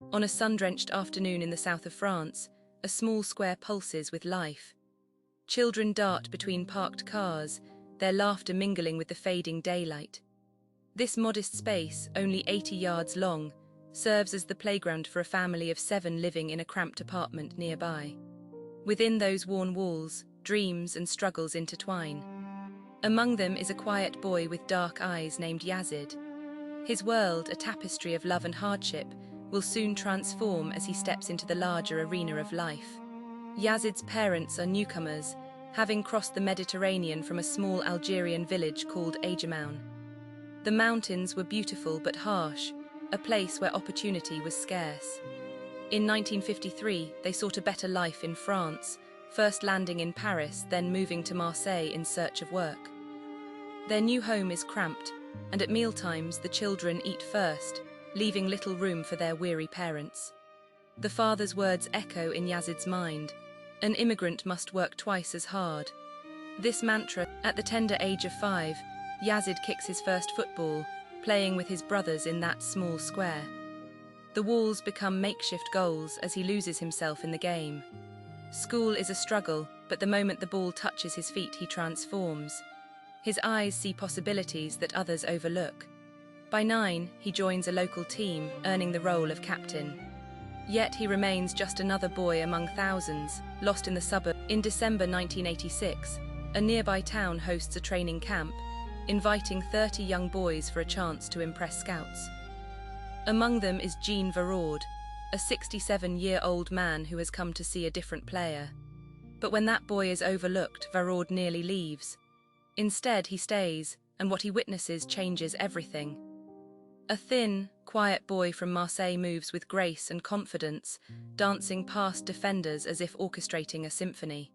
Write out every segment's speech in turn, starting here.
On a sun-drenched afternoon in the south of France, a small square pulses with life. Children dart between parked cars, their laughter mingling with the fading daylight. This modest space, only 80 yards long, serves as the playground for a family of 7 living in a cramped apartment nearby. Within those worn walls, dreams and struggles intertwine. Among them is a quiet boy with dark eyes named Yazid. His world, a tapestry of love and hardship, will soon transform as he steps into the larger arena of life. Yazid's parents are newcomers, having crossed the Mediterranean from a small Algerian village called Ajamaun. The mountains were beautiful but harsh, a place where opportunity was scarce. In 1953, they sought a better life in France, first landing in Paris, then moving to Marseille in search of work. Their new home is cramped, and at mealtimes the children eat first, leaving little room for their weary parents. The father's words echo in Yazid's mind: an immigrant must work twice as hard. This mantra, at the tender age of 5, Yazid kicks his first football, playing with his brothers in that small square. The walls become makeshift goals as he loses himself in the game. School is a struggle, but the moment the ball touches his feet, he transforms. His eyes see possibilities that others overlook. By 9, he joins a local team, earning the role of captain. Yet he remains just another boy among thousands, lost in the suburb. In December 1986, a nearby town hosts a training camp, inviting 30 young boys for a chance to impress scouts. Among them is Jean Varaud, a 67-year-old man who has come to see a different player. But when that boy is overlooked, Varaud nearly leaves. Instead, he stays, and what he witnesses changes everything. A thin, quiet boy from Marseille moves with grace and confidence, dancing past defenders as if orchestrating a symphony.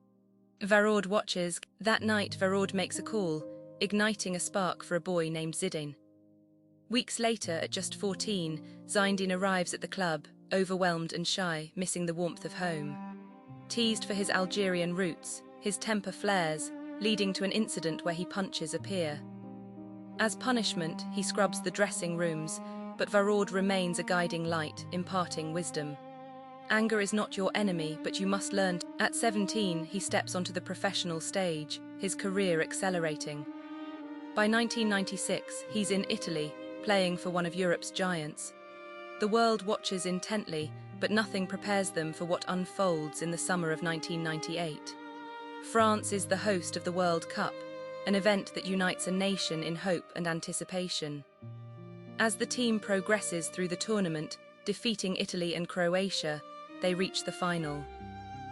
Varaud watches. That night, Varaud makes a call, igniting a spark for a boy named Zidane. Weeks later, at just 14, Zinedine arrives at the club, overwhelmed and shy, missing the warmth of home. Teased for his Algerian roots, his temper flares, leading to an incident where he punches a peer. As punishment, he scrubs the dressing rooms, but Varaud remains a guiding light, imparting wisdom. Anger is not your enemy, but you must learn. At 17, he steps onto the professional stage, his career accelerating. By 1996, he's in Italy, playing for one of Europe's giants. The world watches intently, but nothing prepares them for what unfolds in the summer of 1998. France is the host of the World Cup, an event that unites a nation in hope and anticipation. As the team progresses through the tournament, defeating Italy and Croatia, they reach the final.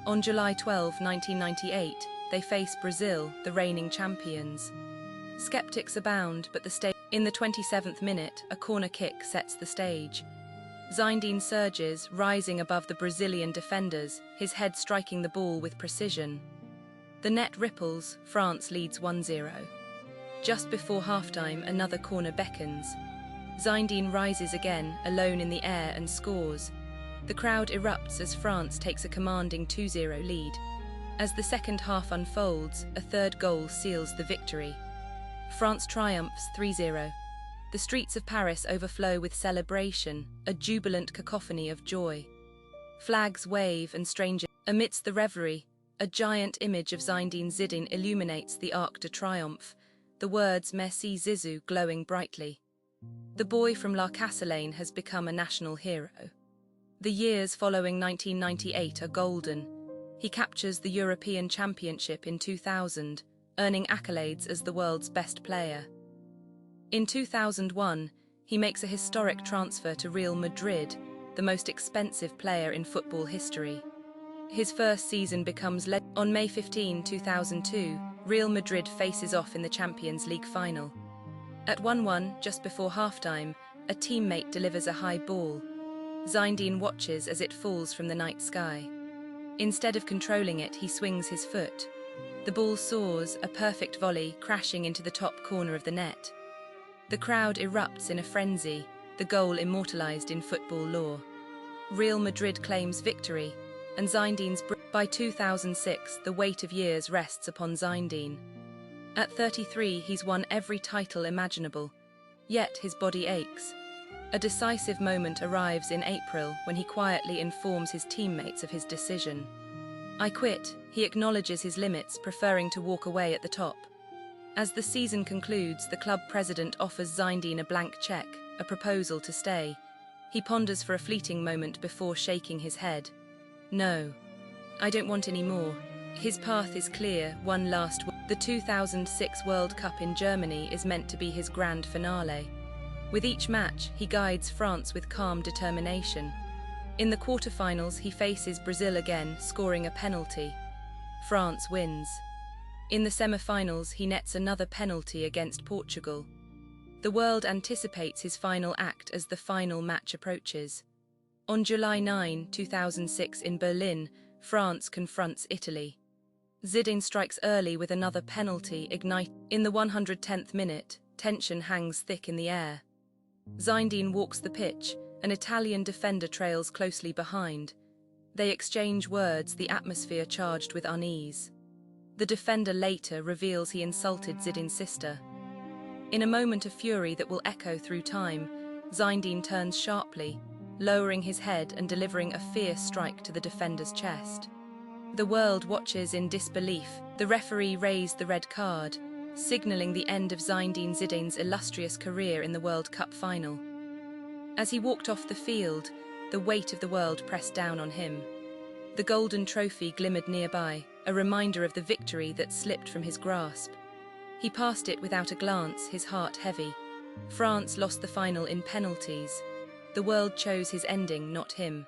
On July 12, 1998, they face Brazil, the reigning champions. Skeptics abound, but in the 27th minute, a corner kick sets the stage. Zinedine surges, rising above the Brazilian defenders, his head striking the ball with precision. The net ripples, France leads 1-0. Just before halftime, another corner beckons. Zinedine rises again, alone in the air, and scores. The crowd erupts as France takes a commanding 2-0 lead. As the second half unfolds, a third goal seals the victory. France triumphs 3-0. The streets of Paris overflow with celebration, a jubilant cacophony of joy. Flags wave and strangers. Amidst the revelry, a giant image of Zinedine Zidane illuminates the Arc de Triomphe, the words Merci Zizou glowing brightly. The boy from La Castelane has become a national hero. The years following 1998 are golden. He captures the European Championship in 2000, earning accolades as the world's best player. In 2001, he makes a historic transfer to Real Madrid, the most expensive player in football history. His first season becomes on May 15, 2002, Real Madrid faces off in the Champions League final. At 1-1, just before halftime, a teammate delivers a high ball. Zinedine watches as it falls from the night sky. Instead of controlling it, he swings his foot. The ball soars, a perfect volley, crashing into the top corner of the net. The crowd erupts in a frenzy, the goal immortalized in football lore. Real Madrid claims victory, and Zinedine's by 2006, the weight of years rests upon Zinedine. At 33, he's won every title imaginable, yet his body aches. A decisive moment arrives in April when he quietly informs his teammates of his decision. "I quit," he acknowledges his limits, preferring to walk away at the top. As the season concludes, the club president offers Zinedine a blank check, a proposal to stay. He ponders for a fleeting moment before shaking his head. "No, I don't want any more." His path is clear, one last. The 2006 World Cup in Germany is meant to be his grand finale. With each match, he guides France with calm determination. In the quarterfinals, he faces Brazil again, scoring a penalty. France wins. In the semi-finals, he nets another penalty against Portugal. The world anticipates his final act as the final match approaches. On July 9, 2006 in Berlin, France confronts Italy. Zidane strikes early with another penalty, In the 110th minute, tension hangs thick in the air. Zinedine walks the pitch, an Italian defender trails closely behind. They exchange words, the atmosphere charged with unease. The defender later reveals he insulted Zidane's sister. In a moment of fury that will echo through time, Zinedine turns sharply, lowering his head and delivering a fierce strike to the defender's chest. The world watches in disbelief. The referee raised the red card, signaling the end of Zinedine Zidane's illustrious career in the World Cup final. As he walked off the field, the weight of the world pressed down on him. The golden trophy glimmered nearby, a reminder of the victory that slipped from his grasp. He passed it without a glance, his heart heavy. France lost the final in penalties. The world chose his ending, not him.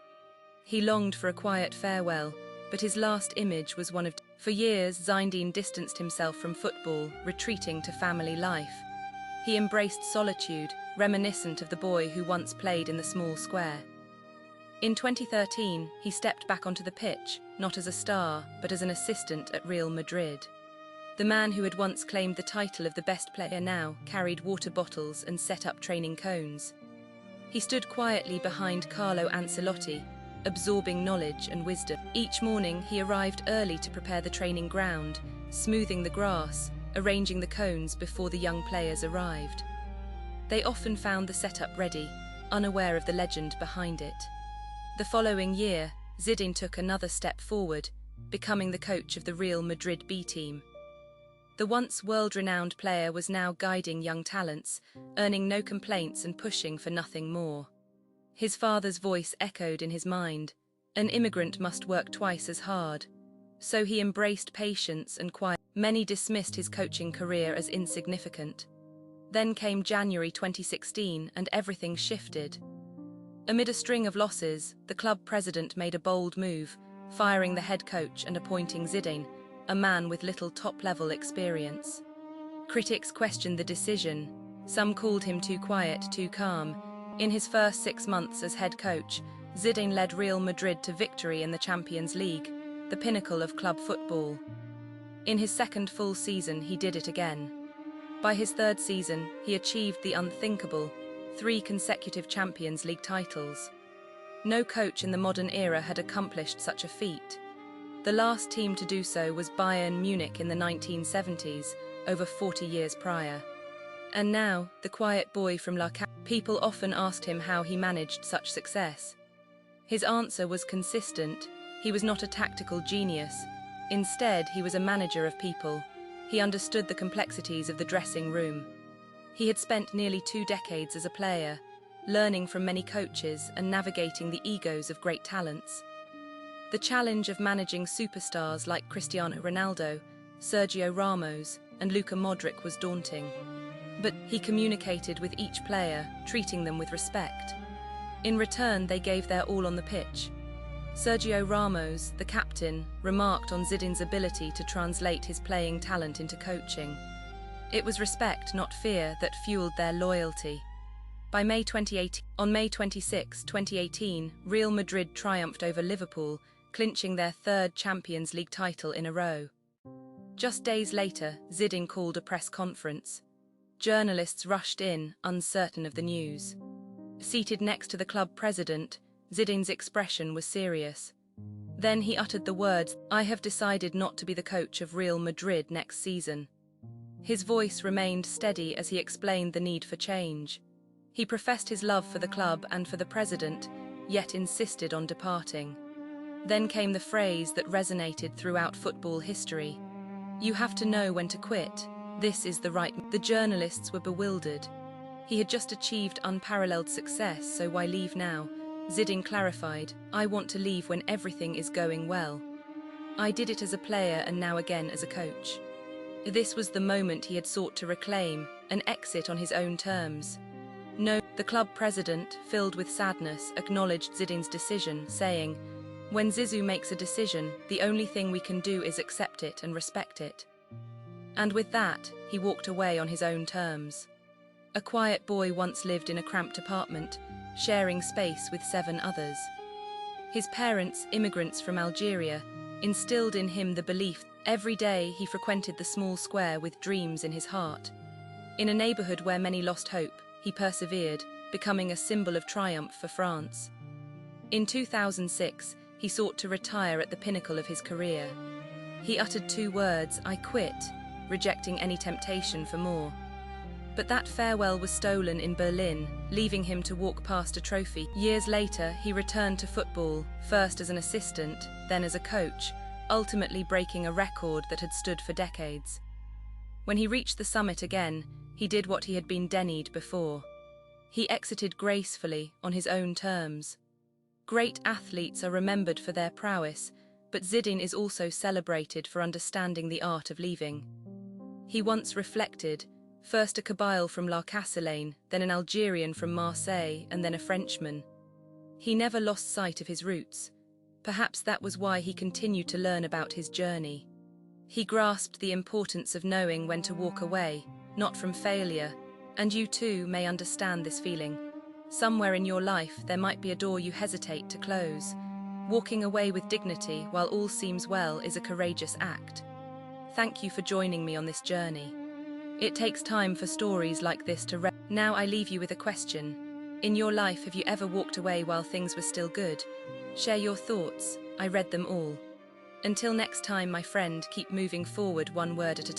He longed for a quiet farewell, but his last image was one of... For years, Zinedine distanced himself from football, retreating to family life. He embraced solitude, reminiscent of the boy who once played in the small square. In 2013, he stepped back onto the pitch, not as a star, but as an assistant at Real Madrid. The man who had once claimed the title of the best player now carried water bottles and set up training cones. He stood quietly behind Carlo Ancelotti, absorbing knowledge and wisdom. Each morning, he arrived early to prepare the training ground, smoothing the grass, arranging the cones before the young players arrived. They often found the setup ready, unaware of the legend behind it. The following year, Zidane took another step forward, becoming the coach of the Real Madrid B team. The once world-renowned player was now guiding young talents, earning no complaints and pushing for nothing more. His father's voice echoed in his mind. An immigrant must work twice as hard. So he embraced patience and quiet. Many dismissed his coaching career as insignificant. Then came January 2016 and everything shifted. Amid a string of losses, the club president made a bold move, firing the head coach and appointing Zidane, a man with little top-level experience. Critics questioned the decision. Some called him too quiet, too calm. In his first 6 months as head coach, Zidane led Real Madrid to victory in the Champions League, the pinnacle of club football. In his second full season, he did it again. By his third season, he achieved the unthinkable, 3 consecutive Champions League titles. No coach in the modern era had accomplished such a feat. The last team to do so was Bayern Munich in the 1970s, over 40 years prior. And now, the quiet boy from La Cap. People often asked him how he managed such success. His answer was consistent. He was not a tactical genius. Instead, he was a manager of people. He understood the complexities of the dressing room. He had spent nearly 2 decades as a player, learning from many coaches and navigating the egos of great talents. The challenge of managing superstars like Cristiano Ronaldo, Sergio Ramos, and Luka Modric was daunting. But he communicated with each player, treating them with respect. In return, they gave their all on the pitch. Sergio Ramos, the captain, remarked on Zidane's ability to translate his playing talent into coaching. It was respect, not fear, that fueled their loyalty. On May 26, 2018, Real Madrid triumphed over Liverpool, clinching their 3rd Champions League title in a row. Just days later, Zidane called a press conference. Journalists rushed in, uncertain of the news. Seated next to the club president, Zidane's expression was serious. Then he uttered the words, "I have decided not to be the coach of Real Madrid next season." His voice remained steady as he explained the need for change. He professed his love for the club and for the president, yet insisted on departing. Then came the phrase that resonated throughout football history: "You have to know when to quit. This is the right." The journalists were bewildered. He had just achieved unparalleled success, so why leave now? Zidane clarified, "I want to leave when everything is going well. I did it as a player and now again as a coach." This was the moment he had sought to reclaim, an exit on his own terms. No, the club president, filled with sadness, acknowledged Zidane's decision, saying, "When Zizou makes a decision, the only thing we can do is accept it and respect it." And with that, he walked away on his own terms. A quiet boy once lived in a cramped apartment, sharing space with 7 others. His parents, immigrants from Algeria, instilled in him the belief. Every day he frequented the small square with dreams in his heart. In a neighborhood where many lost hope, he persevered, becoming a symbol of triumph for France. In 2006, he sought to retire at the pinnacle of his career. He uttered 2 words, "I quit," rejecting any temptation for more. But that farewell was stolen in Berlin, leaving him to walk past a trophy. Years later, he returned to football, first as an assistant, then as a coach, ultimately breaking a record that had stood for decades. When he reached the summit again, he did what he had been denied before. He exited gracefully, on his own terms. Great athletes are remembered for their prowess, but Zidane is also celebrated for understanding the art of leaving. He once reflected, first a Kabyle from La Castelane, then an Algerian from Marseille, and then a Frenchman. He never lost sight of his roots. Perhaps that was why he continued to learn about his journey. He grasped the importance of knowing when to walk away, not from failure, and you too may understand this feeling. Somewhere in your life there might be a door you hesitate to close. Walking away with dignity while all seems well is a courageous act. Thank you for joining me on this journey. It takes time for stories like this to Now I leave you with a question. In your life, have you ever walked away while things were still good? Share your thoughts. I read them all. Until next time, my friend, keep moving forward one word at a time.